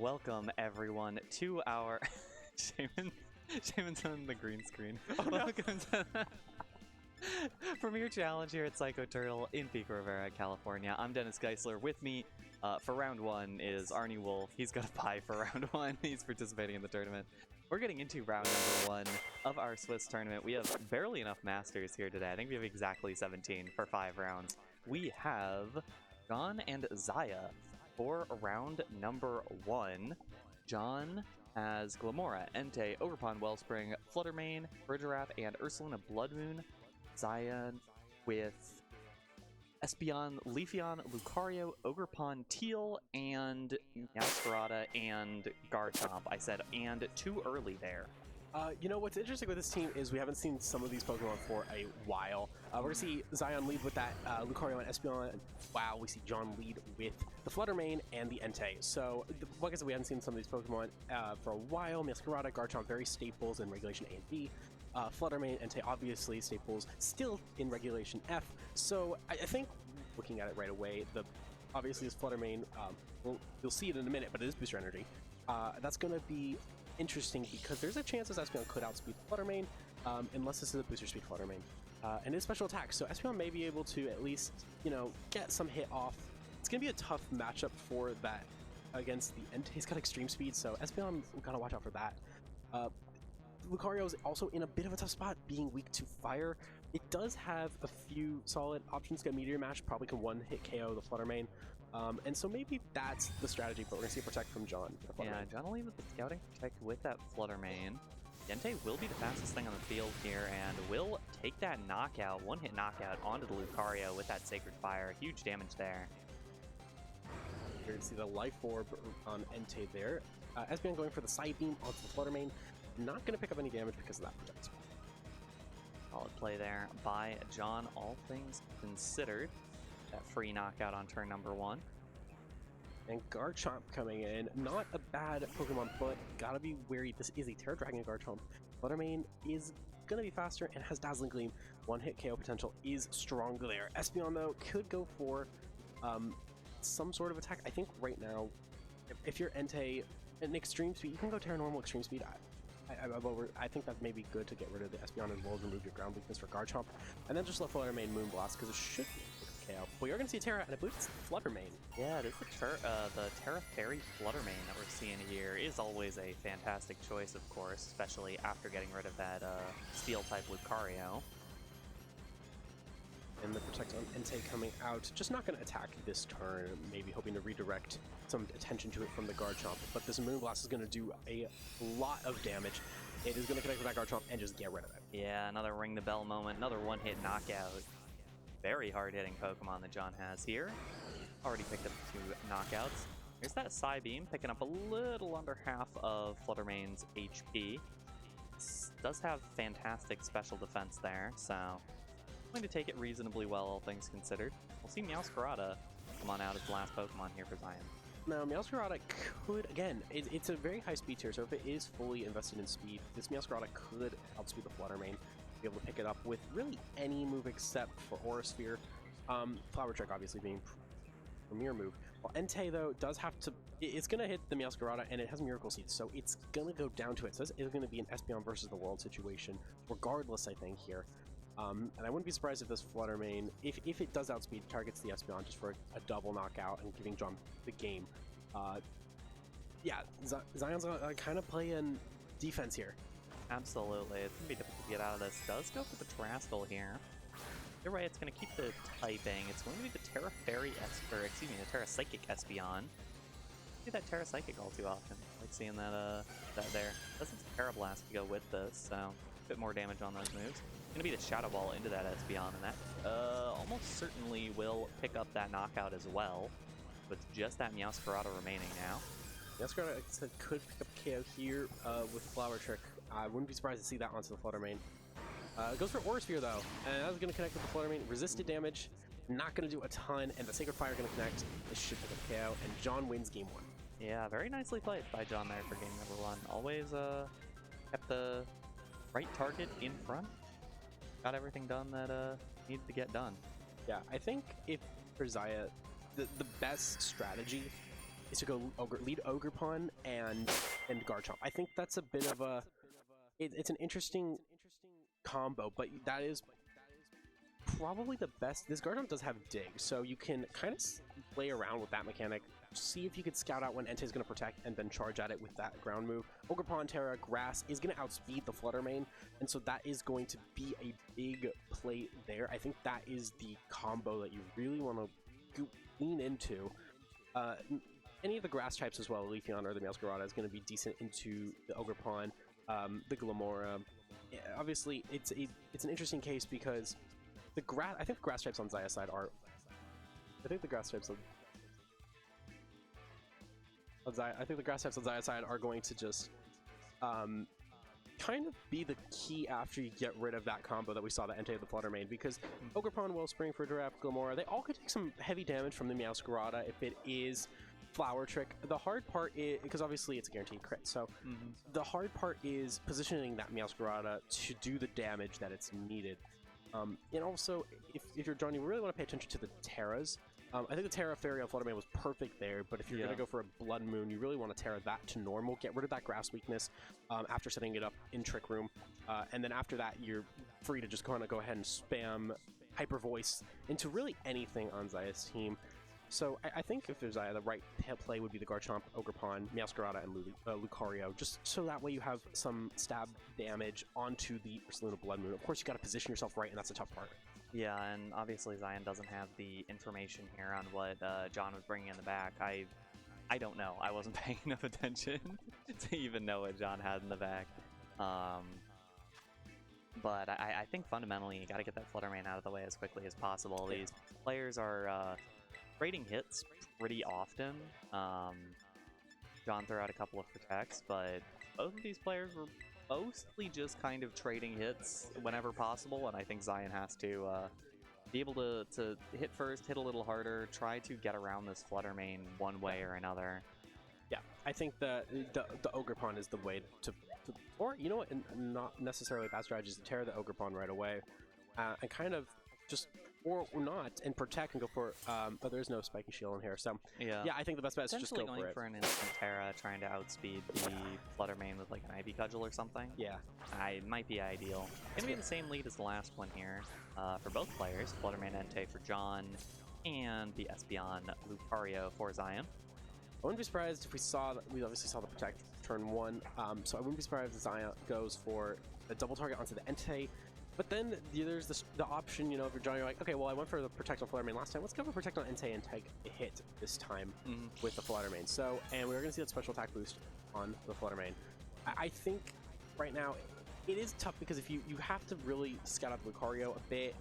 welcome everyone to our Shaman's on the green screen. Oh, no. Welcome to Premier Challenge here at Psycho Turtle in Pico Rivera, California. I'm Dennis Geisler. With me for round one is Arnie Wolf. He's got a pie for round one. He's participating in the tournament. We're getting into round number one of our Swiss tournament. We have barely enough masters here today. I think we have exactly 17 for 5 rounds. We have John and Xaiyan for round number one. John has Glamora, Entei, Ogerpon, Wellspring, Fluttermane, Bridgerwrath, and Ursulina Bloodmoon. Xaiyan with Espeon, Leafeon, Lucario, Ogerpon, Teal, and Meowscarada and Garchomp. I said and too early there. You know, what's interesting with this team is we haven't seen some of these Pokemon for a while. We're going to see Xaiyan lead with that Lucario and Espeon. Wow, we see John lead with the Fluttermane and the Entei. So, like I said, we haven't seen some of these Pokemon for a while. Meowscarada, Garchomp, very staples in Regulation A and B. Fluttermane, Entei, obviously staples still in Regulation F. So, I think, looking at it right away, obviously this Fluttermane, you'll see it in a minute, but it is Booster Energy. That's going to be interesting because there's a chance this Espeon could outspeed Fluttermane, unless this is a booster speed Fluttermane. And it's special attack, so Espeon may be able to at least, you know, get some hit off. It's going to be a tough matchup for that against the Entei. He's got extreme speed, so Espeon, we've got to watch out for that. Lucario is also in a bit of a tough spot, being weak to fire. It does have a few solid options. Get Meteor Mash, probably can one-hit KO the Fluttermane. And so maybe that's the strategy, but we're going to see a Protect from John. Yeah, John will leave with the Scouting Protect with that Fluttermane. Entei will be the fastest thing on the field here and will take that knockout, one-hit knockout onto the Lucario with that Sacred Fire. Huge damage there. You're going to see the Life Orb on Entei there. Espeon going for the Side Beam onto the Fluttermane. Not going to pick up any damage because of that Protect. Solid play there by John, all things considered. That free knockout on turn number one. And Garchomp coming in. Not a bad Pokemon, but gotta be wary. This is a Terra Dragon Garchomp. Fluttermane is gonna be faster and has Dazzling Gleam. One-hit KO potential is strong there. Espeon, though, could go for some sort of attack. I think right now, if you're Entei, an Extreme Speed, you can go Terra Normal Extreme Speed. I think that may be good to get rid of the Espeon as well as remove your ground weakness for Garchomp. And then just let Fluttermane Moonblast, because it should be a KO. But you're going to see Terra, and I believe it's Fluttermane. Yeah, it is the Terra Fairy Fluttermane that we're seeing here. Is always a fantastic choice, of course, especially after getting rid of that Steel-type Lucario. And the Protect on Entei coming out. Just not going to attack this turn, maybe hoping to redirect some attention to it from the Garchomp. But this Moonblast is going to do a lot of damage. It is going to connect with that Garchomp and just get rid of it. Yeah, another ring the bell moment, another one-hit knockout. Very hard-hitting Pokemon that John has here. Already picked up 2 knockouts. Here's that Psy Beam, picking up a little under half of Fluttermane's HP. This does have fantastic special defense there, so going to take it reasonably well, all things considered. We'll see Meowscarada come on out as the last Pokemon here for Xaiyan. Now, Meowscarada could, again, it's a very high speed tier, so if it is fully invested in speed, this Meowscarada could outspeed the Fluttermane, be able to pick it up with really any move except for Aura Sphere. Flower Trick obviously being premier move. Well, Entei, though, does have to, it's going to hit the Meowscarada, and it has Miracle Seed, so it's going to go down to it. So this is going to be an Espeon versus the world situation, regardless, I think, here. And I wouldn't be surprised if this Fluttermane, if it does outspeed, targets the Espeon just for a double knockout and giving John the game. Yeah, Xaiyan's kind of playing defense here. Absolutely, it's going to be difficult to get out of this. Does go for the Terrastal here. You're right, it's going to keep the typing. It's going to be the Terra Fairy the Terra Psychic Espeon. See that Terra Psychic all too often. I like seeing that there. Doesn't Terra Blast to go with this, so a bit more damage on those moves. Going to be the Shadow Ball into that Espeon, and that almost certainly will pick up that knockout as well. With just that Meowscarada remaining now. Meowscarada, like I said, could pick up KO here with Flower Trick. I wouldn't be surprised to see that onto the Fluttermane. It goes for Aura Sphere, though, and that was going to connect with the Fluttermane. Resisted damage, not going to do a ton, and the Sacred Fire going to connect. This should pick up KO, and John wins game 1. Yeah, very nicely played by John there for game number 1. Always kept the right target in front. Got everything done that needed to get done. Yeah, I think if for Xaiyan, the best strategy is to go lead Ogerpon and Garchomp. I think that's a bit of a it's an interesting combo, but that is probably the best. This Garchomp does have Dig, so you can kind of play around with that mechanic. See if you could scout out when Entei is going to protect and then charge at it with that ground move. Ogerpon, Terra, Grass is going to outspeed the Flutter Mane, and so that is going to be a big play there. I think that is the combo that you really want to lean into. Any of the grass types as well, Leafeon or the Meowscarada, is going to be decent into the Ogerpon, the Glamora. Yeah, obviously, it's an interesting case because the grass. I think the grass types on Xaiyan side are. I think the grass types on Xaiyan side are going to just kind of be the key after you get rid of that combo that we saw that Entei the Flutter Mane, because Ogerpon, Wellspring, Fridorap, Glamora, they all could take some heavy damage from the Meowscarada if it is Flower Trick. The hard part is, because obviously it's a guaranteed crit, so the hard part is positioning that Meowscarada to do the damage that it's needed. And also, if you're John, you really want to pay attention to the Terras. I think the Terra Fairy on Flutter Mane was perfect there, but if you're going to go for a Blood Moon, you really want to Terra that to normal, get rid of that grass weakness after setting it up in Trick Room, and then after that, you're free to just kind of go ahead and spam Hyper Voice into really anything on Xaiya's team. So I think if there's the right play would be the Garchomp, Ogerpon, Meowscarada, and Lucario, just so that way you have some stab damage onto the Ursaluna Blood Moon. Of course, you got to position yourself right, and that's the tough part. Yeah, and obviously Xaiyan doesn't have the information here on what John was bringing in the back. I don't know. I wasn't paying enough attention to even know what John had in the back. But I think fundamentally you got to get that Flutter Mane out of the way as quickly as possible. These players are trading hits pretty often. John threw out a couple of protects, but both of these players were mostly just kind of trading hits whenever possible, and I think Xaiyan has to be able to hit first, hit a little harder, try to get around this Flutter Mane one way or another. Yeah, I think the Ogerpon is the way to or you know what, not necessarily a bad strategy is to tear the Ogerpon right away, and kind of just or not and protect and go for but there's no spiky shield in here, so yeah, I think the best bet is to just go going for an instant Terra, trying to outspeed the Flutter Mane with like an Ivy Cudgel or something. Yeah, it might be ideal. Gonna be the same lead as the last one here for both players. Flutter Mane Entei for John, and the Espeon Lucario for Xaiyan. I wouldn't be surprised if we obviously saw the protect turn 1, so I wouldn't be surprised if Xaiyan goes for a double target onto the Entei. But then there's the option, you know, if you're John, you're like, okay, well, I went for the Protect on Flutter Mane last time. Let's go for Protect on Entei and take a hit this time with the Flutter Mane. So, and we're going to see that special attack boost on the Flutter Mane. I think right now it is tough because if you have to really scout out the Lucario a bit,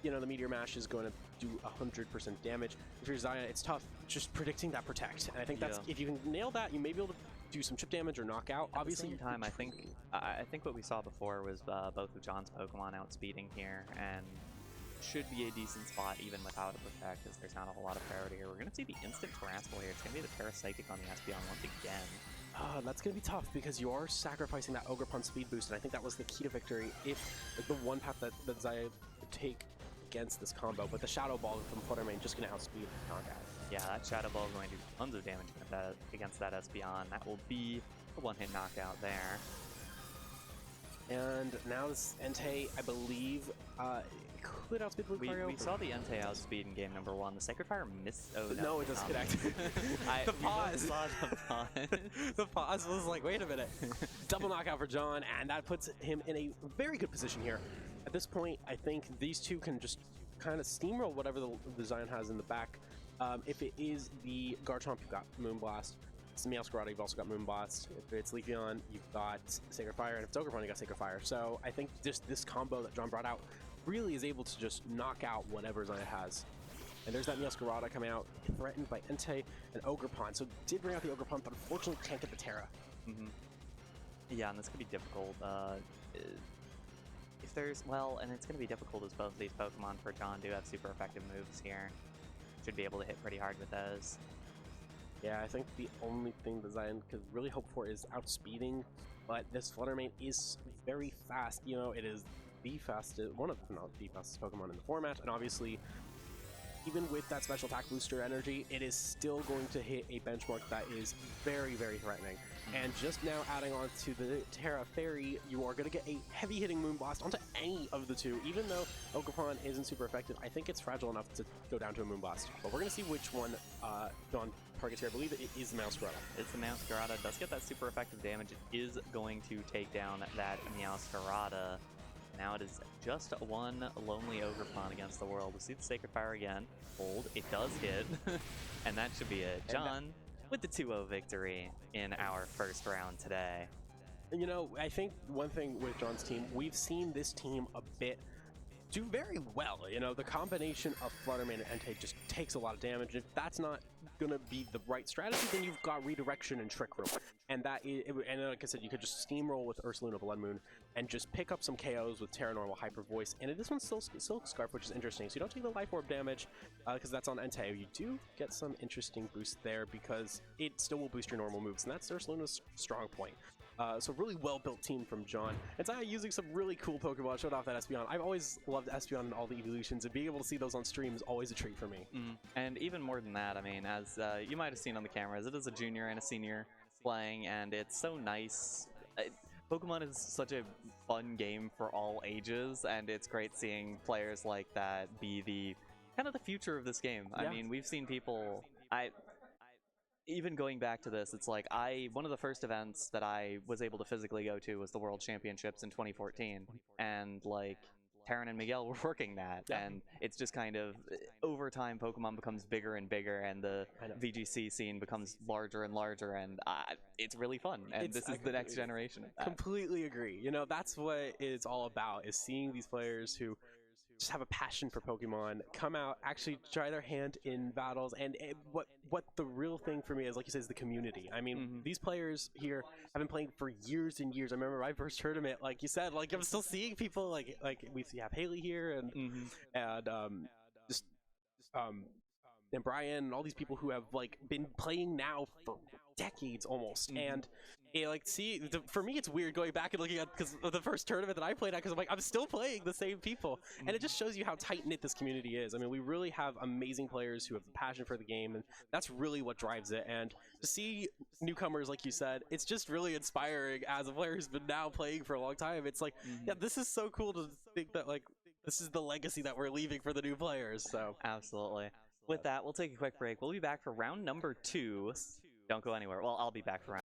you know, the Meteor Mash is going to do 100% damage. If you're Xaiyan, it's tough just predicting that Protect. And I think that's, if you can nail that, you may be able to do some chip damage or knockout. Obviously, at the same time, I think what we saw before was both of John's Pokemon outspeeding here, and should be a decent spot even without a Protect, as there's not a whole lot of priority here. We're going to see the instant Terastal here. It's going to be the Parapsychic on the Espeon once again. That's going to be tough because you are sacrificing that Ogerpon speed boost, and I think that was the key to victory. If the one path that Xaiyan would take against this combo, but the Shadow Ball from Flutter Mane just going to outspeed the knockout. Yeah, that Shadow Ball is going to do tons of damage against that Espeon. That will be a one-hit knockout there. And now this Entei, I believe, could outspeed the Lucario. We saw the Entei outspeed in game number 1. The Sacred Fire missed. Oh, no, it doesn't connect. The pause. The pause was like, wait a minute. Double knockout for John, and that puts him in a very good position here. At this point, I think these two can just kind of steamroll whatever the Xaiyan has in the back. If it is the Garchomp, you've got Moonblast. If it's the Meowscarada, you've also got Moonblast. If it's Leafeon, you've got Sacred Fire. And if it's Ogerpon, you've got Sacred Fire. So I think just this combo that John brought out really is able to just knock out whatever Xaiyan has. And there's that Meowscarada coming out, threatened by Entei and Ogerpon. So did bring out the Ogerpon, but unfortunately can't get the Terra. Yeah, and this could be difficult. If there's, well, and it's going to be difficult as both of these Pokemon for John do have super effective moves here. Should be able to hit pretty hard with those. Yeah, I think the only thing that Xaiyan could really hope for is outspeeding, but this Flutter Mane is very fast. You know, it is the fastest, one of, not the fastest Pokemon in the format, and obviously even with that special attack booster energy, it is still going to hit a benchmark that is very, very threatening. And just now adding on to the Terra Fairy, you are going to get a heavy hitting Moonblast onto any of the two. Even though Ogerpon isn't super effective, I think it's fragile enough to go down to a Moonblast. But we're going to see which one John targets here. I believe it is the Meowscarada. It's the Meowscarada. Does get that super effective damage. It is going to take down that Meowscarada. Now it is just one lonely Ogerpon against the world. We see the Sacred Fire again. Hold. It does hit. And that should be it. John with the 2-0 victory in our first round today. You know, I think one thing with John's team, we've seen this team a bit do very well. You know, the combination of Fluttermane and Entei just takes a lot of damage. If that's not going to be the right strategy, then you've got Redirection and Trick Room. And that is, and like I said, you could just steamroll with Ursaluna Blood Moon and just pick up some KOs with Terra Normal, Hyper Voice. And this one's still Silk Scarf, which is interesting. So you don't take the Life Orb damage because that's on Entei. You do get some interesting boost there because it still will boost your normal moves, and that's Ursaluna's strong point. So really well-built team from John. And Xaiyan using some really cool Pokemon, showed off that Espeon. I've always loved Espeon and all the evolutions, and being able to see those on stream is always a treat for me. And even more than that, I mean, as you might have seen on the cameras, it is a junior and a senior playing, and it's so nice. Pokemon is such a fun game for all ages, and it's great seeing players like that be the kind of the future of this game. Yeah. I mean, we've seen people... Even going back to this, it's like one of the first events that I was able to physically go to was the World Championships in 2014, and like Taryn and Miguel were working that, and it's just kind of over time Pokemon becomes bigger and bigger, and the VGC scene becomes larger and larger, and it's really fun, and this is the next generation of that. Completely agree. You know, that's what it's all about, is seeing these players who just have a passion for Pokemon come out, actually try their hand in battles. And what the real thing for me is, like you said, is the community. I mean, these players here have been playing for years and years. I remember my first tournament, like you said, like I'm still seeing people like we have Haley here and Brian and all these people who have like been playing now for decades almost. And like, for me it's weird going back and looking at, because of the first tournament that I played at, because I'm like, I'm still playing the same people, and it just shows you how tight-knit this community is. I mean, we really have amazing players who have the passion for the game, and that's really what drives it. And to see newcomers, like you said, it's just really inspiring as a player who's been now playing for a long time. It's like, yeah, this is so cool to think that like this is the legacy that we're leaving for the new players. So absolutely. With that, we'll take a quick break. We'll be back for round number 2. Don't go anywhere. Well, I'll be back for round